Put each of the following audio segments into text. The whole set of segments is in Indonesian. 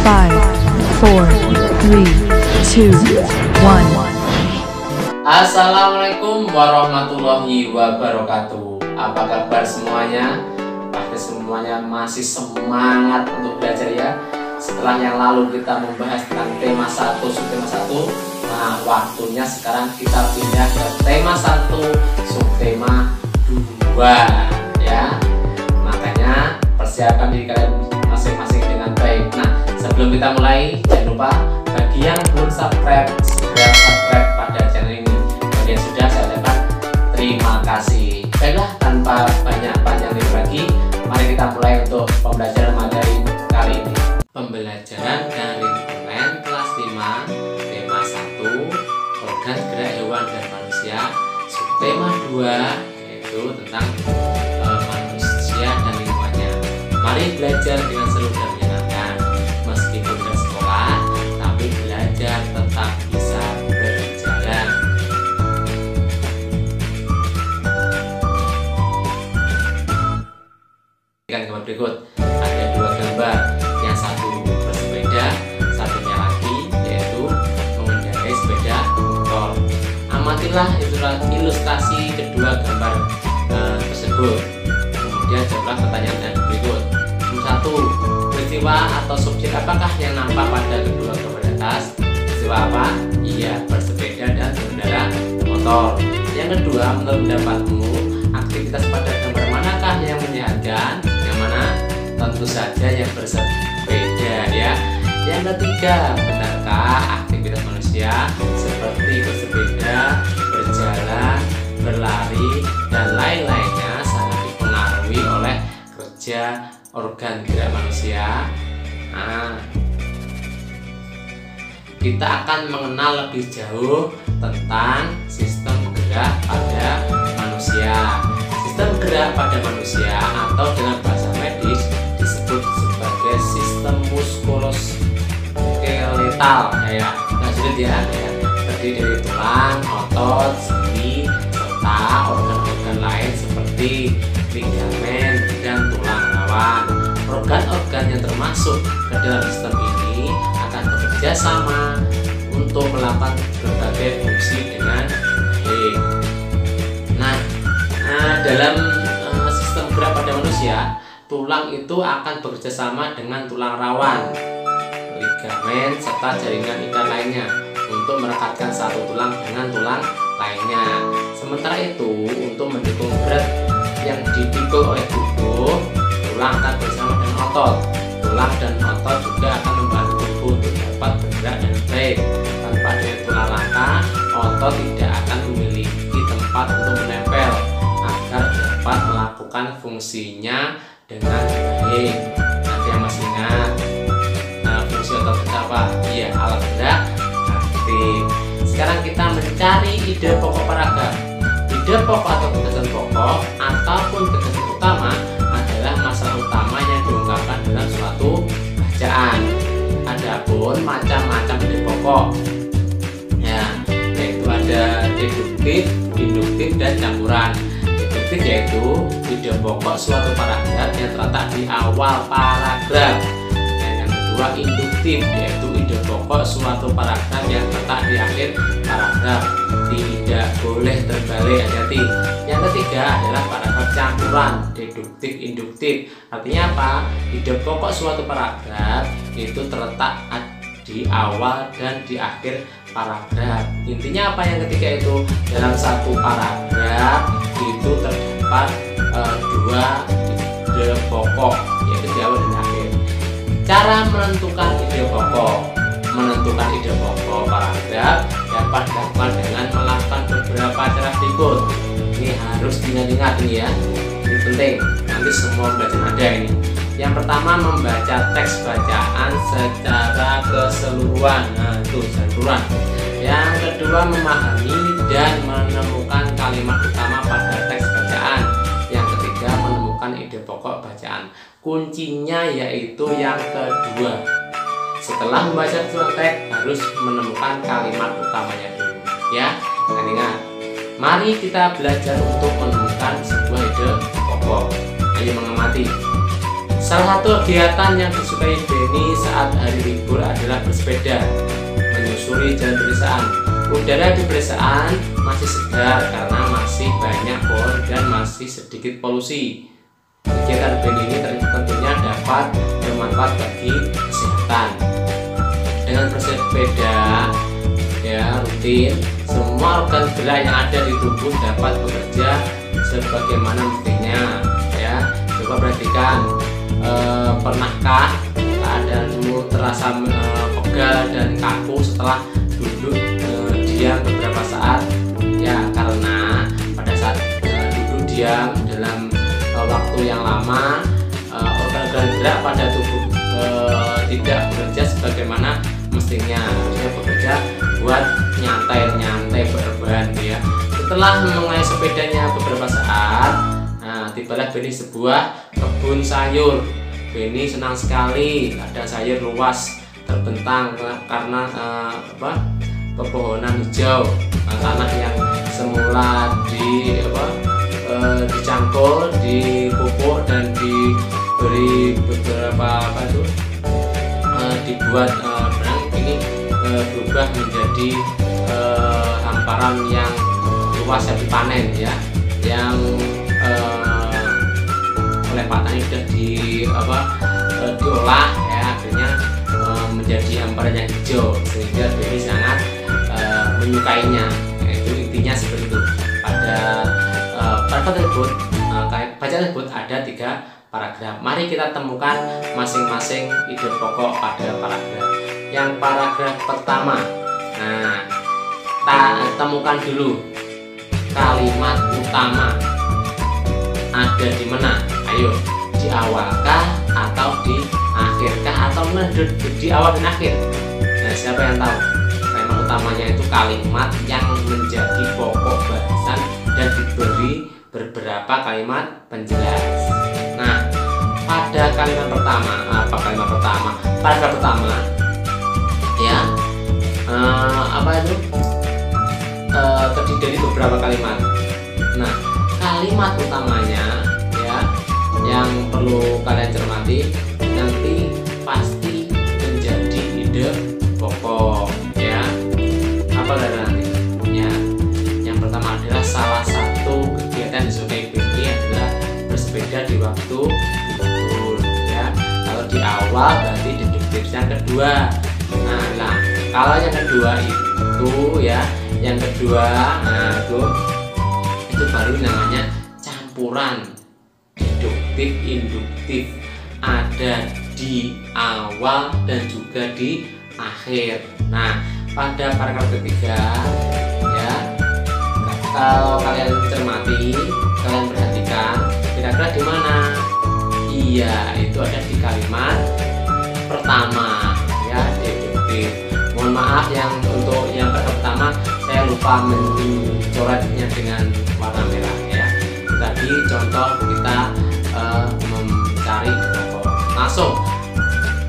5, 4, 3, 2, 1. Assalamualaikum warahmatullahi wabarakatuh. Apa kabar semuanya? Pasti semuanya masih semangat untuk belajar ya. Setelah yang lalu kita membahas tentang tema 1, subtema 1. Nah, waktunya sekarang kita pindah ke tema 1, subtema 2 ya. Makanya persiapkan diri kalian masing-masing dengan baik. Nah, sebelum kita mulai, jangan lupa bagi yang belum subscribe, segera subscribe pada channel ini. Bagi yang sudah, saya ucapkan terima kasih. Baiklah, tanpa banyak panjang lebar lagi, mari kita mulai untuk pembelajaran materi kali ini. Pembelajaran daring online kelas 5, tema 1, organ gerak hewan dan manusia, subtema 2, yaitu tentang manusia dan lingkungannya. Mari belajar dengan seru dan menyenangkan. Meskipun ke sekolah, tapi belajar tetap bisa berjalan. Gambar berikut ada dua gambar, yang satu bersepeda, satunya lagi yaitu mengendarai sepeda motor. Amatilah ilustrasi kedua gambar tersebut. Kemudian jawablah pertanyaan yang berikut. Nomor 1, peristiwa atau subjek apakah yang nampak pada kedua gambar di atas? Peristiwa apa? Iya, bersepeda dan mengendarai motor. Yang kedua, menurut pendapatmu, aktivitas pada gambar manakah yang menyehatkan? Yang mana? Tentu saja yang bersepeda ya. Yang ketiga, benarkah aktivitas manusia seperti bersepeda, berjalan, berlari, dan lain-lainnya sangat dipengaruhi oleh kerja organ gerak manusia? Nah, kita akan mengenal lebih jauh tentang sistem gerak pada manusia. Sistem gerak pada manusia atau dengan bahasa medis disebut sebagai sistem muskuloskeletal ya. Nah, sulit ya, terdiri dari tulang, otot, sendi, serta organ-organ lain seperti ligamen dan tulang rawan. Organ-organ yang termasuk ke dalam sistem ini akan bekerja sama untuk melakukan berbagai fungsi dengan baik. Nah, dalam sistem gerak pada manusia, tulang itu akan bekerja sama dengan tulang rawan, ligamen, serta jaringan ikat lainnya untuk merekatkan satu tulang dengan tulang lainnya. Sementara itu, untuk mendukung berat yang dipikul oleh tubuh, tulang akan bersama dengan otot. Tulang dan otot juga akan membantu tubuh untuk dapat bergerak dengan baik. Tanpa adanya tulang rangka, otot tidak akan memiliki tempat untuk menempel agar dapat melakukan fungsinya dengan baik. Nanti yang masih ingat, fungsi otot itu apa? Iya, alat gerak aktif. Sekarang kita mencari ide pokok paragraf. Ide pokok atau gagasan pokok ataupun gagasan utama adalah masalah utama yang diungkapkan dalam suatu bacaan. Adapun macam-macam ide pokok ya, yaitu ada deduktif, induktif, dan campuran. Deduktif yaitu ide pokok suatu paragraf yang terletak di awal paragraf. Dan yang kedua, induktif yaitu ide pokok suatu paragraf yang terletak di akhir paragraf. Tidak boleh terbalik, hati-hati. Yang ketiga adalah paragraf campuran, deduktif, induktif. Artinya apa? Ide pokok suatu paragraf itu terletak di awal dan di akhir paragraf. Intinya apa yang ketiga itu? Dalam satu paragraf itu terdapat dua ide pokok, yaitu di awal dan akhir. Cara menentukan ide pokok. Menentukan ide pokok paragraf dapat dilakukan dengan melakukan beberapa cara berikut. Ini harus diingat-ingat ini ya. Ini penting. Nanti semua belajar ada ini. Yang pertama, membaca teks bacaan secara keseluruhan. Nah, itu keseluruhan. Yang kedua, memahami dan menemukan kalimat utama pada teks bacaan. Yang ketiga, menemukan ide pokok bacaan. Kuncinya yaitu yang kedua. Setelah membaca suatu teks, harus menemukan kalimat utamanya dulu ya. Dan ingat, mari kita belajar untuk menemukan sebuah ide pokok. Ayo mengamati. Salah satu kegiatan yang disukai Benny saat hari libur adalah bersepeda, menyusuri jalan pedesaan. Udara di pedesaan masih segar karena masih banyak pohon dan masih sedikit polusi. Kegiatan Benny ini tentunya dapat bermanfaat bagi kesehatan. Dengan bersepeda ya rutin, semua organ gerak yang ada di tubuh dapat bekerja sebagaimana mestinya. Ya, coba perhatikan, pernahkah keadaanmu terasa pegal dan kaku setelah duduk diam beberapa saat? Ya, karena pada saat duduk diam dalam waktu yang lama, organ-organ gerak pada tubuh tidak bekerja sebagaimana mestinya. Harusnya bekerja buat nyantai berbahan ya. Setelah mengayuh sepedanya beberapa saat, tibalah Benny sebuah kebun sayur. Benny senang sekali, ada sayur luas terbentang karena pepohonan hijau. Tanah yang semula dicangkul, dipupuk dan diberi beberapa dibuat ini berubah menjadi hamparan yang luas yang dipanen ya, yang oleh Pak Tani sudah diolah ya, akhirnya menjadi hamparan yang hijau sehingga Benny sangat menyukainya. Itu intinya seperti itu. Pada bacaan tersebut ada 3 paragraf. Mari kita temukan masing-masing ide pokok pada paragraf. Yang paragraf pertama, temukan dulu kalimat utama ada di mana. Ayo, di awalkah atau di akhirkah atau di awal dan akhir? Nah, siapa yang tahu? Kalimat utamanya itu kalimat yang menjadi pokok bahasan dan diberi beberapa kalimat penjelas. Nah, pada kalimat pertama, paragraf pertama ya, terdiri dari beberapa kalimat. Nah, kalimat utamanya ya yang perlu kalian cermati, nanti pasti menjadi ide pokok ya. Apa nanti ya? Yang pertama adalah salah satu kegiatan disukai Benny adalah bersepeda di waktu libur ya. Kalau di awal berarti deduktif. Yang kedua, nah kalau yang kedua itu ya, yang kedua itu baru namanya campuran deduktif induktif, ada di awal dan juga di akhir. Nah, pada paragraf ketiga ya, kalau kalian cermati, kalian perhatikan kira-kira di mana? Iya, itu ada di kalimat pertama ya, deduktif. Mohon maaf yang untuk yang pertama saya lupa mencoretnya dengan warna merah ya. Tadi contoh kita mencari pokok. Langsung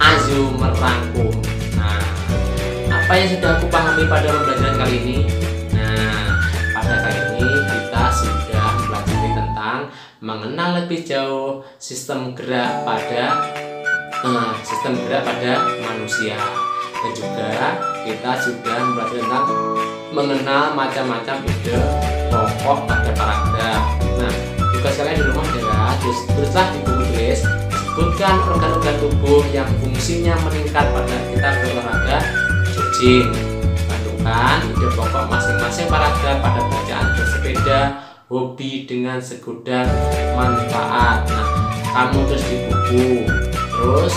Azu merangkum. Nah, apa yang sudah aku pahami pada pembelajaran kali ini? Nah, pada kali ini kita sudah mempelajari tentang mengenal lebih jauh sistem gerak pada manusia, dan juga kita sudah mempelajari tentang mengenal macam-macam ide pokok pada paragraf. Nah, tugas kalian di rumah adalah tulislah di buku tulis, sebutkan organ-organ tubuh yang fungsinya meningkat pada kita berolahraga jogging. Tentukan ide pokok masing-masing paragraf pada bacaan bersepeda, hobi dengan segudang manfaat. Nah, kamu terus di buku, terus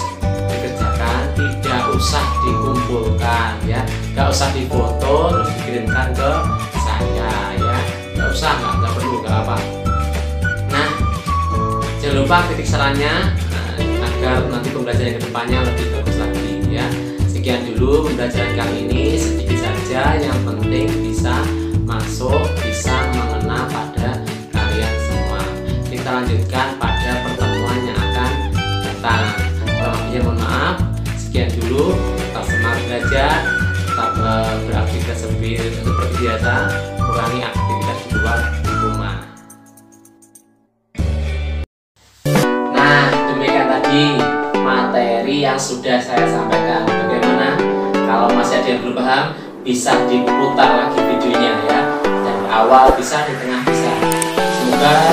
dikerjakan, tidak usah dikumpulkan ya, nggak usah difoto terus dikirimkan ke saya ya, nggak usah, nggak perlu, nggak apa. Nah, jangan lupa kritik sarannya agar nanti pembelajaran kedepannya lebih bagus lagi ya. Sekian dulu pembelajaran kali ini, sedikit saja, yang penting bisa masuk, bisa mengena pada kalian semua. Kita lanjutkan pada pertemuan yang akan datang. Kurang mohon maaf. Sekian dulu, tetap semangat belajar, tetap beraktivitas seperti biasa, kurangi aktivitas di luar di rumah. Nah, demikian tadi sudah saya sampaikan. Bagaimana? Kalau masih ada yang belum paham, bisa diputar lagi videonya ya. Dari awal bisa, di tengah bisa. Semoga